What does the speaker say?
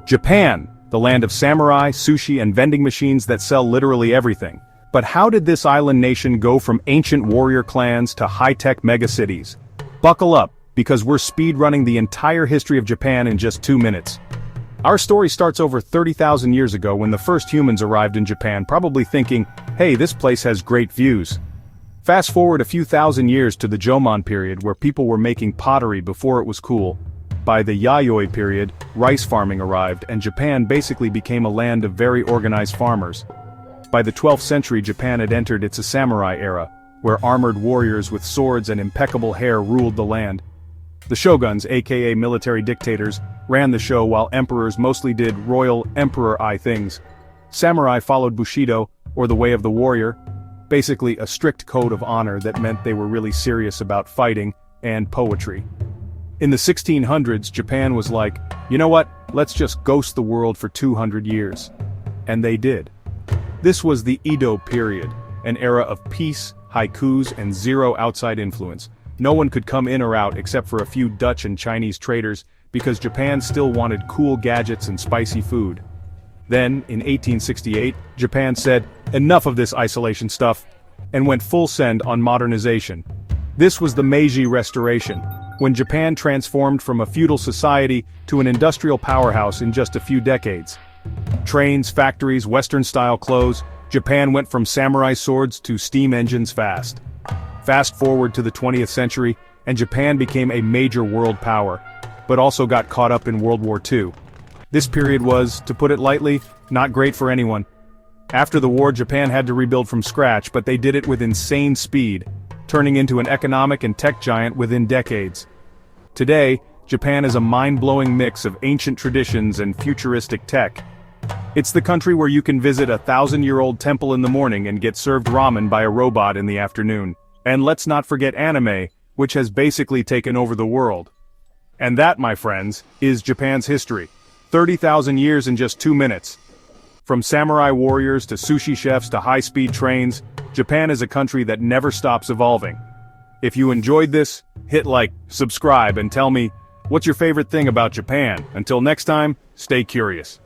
Japan, the land of samurai, sushi, and vending machines that sell literally everything. But how did this island nation go from ancient warrior clans to high-tech megacities? Buckle up, because we're speedrunning the entire history of Japan in just 2 minutes. Our story starts over 30,000 years ago when the first humans arrived in Japan, probably thinking, hey, this place has great views. Fast forward a few thousand years to the Jomon period where people were making pottery before it was cool. By the Yayoi period, rice farming arrived and Japan basically became a land of very organized farmers. By the 12th century, Japan had entered its samurai era, where armored warriors with swords and impeccable hair ruled the land. The shoguns, aka military dictators, ran the show while emperors mostly did royal emperor-eye things. Samurai followed Bushido, or the way of the warrior, basically a strict code of honor that meant they were really serious about fighting and poetry. In the 1600s, Japan was like, you know what, let's just ghost the world for 200 years. And they did. This was the Edo period, an era of peace, haikus, and zero outside influence. No one could come in or out except for a few Dutch and Chinese traders, because Japan still wanted cool gadgets and spicy food. Then, in 1868, Japan said, enough of this isolation stuff, and went full send on modernization. This was the Meiji Restoration, when Japan transformed from a feudal society to an industrial powerhouse in just a few decades. Trains, factories, Western-style clothes, Japan went from samurai swords to steam engines fast. Fast forward to the 20th century, and Japan became a major world power, but also got caught up in World War II. This period was, to put it lightly, not great for anyone. After the war, Japan had to rebuild from scratch, but they did it with insane speed, turning into an economic and tech giant within decades. Today, Japan is a mind-blowing mix of ancient traditions and futuristic tech. It's the country where you can visit a 1,000-year-old temple in the morning and get served ramen by a robot in the afternoon. And let's not forget anime, which has basically taken over the world. And that, my friends, is Japan's history. 30,000 years in just 2 minutes. From samurai warriors to sushi chefs to high-speed trains, Japan is a country that never stops evolving. If you enjoyed this, hit like, subscribe, and tell me, what's your favorite thing about Japan? Until next time, stay curious.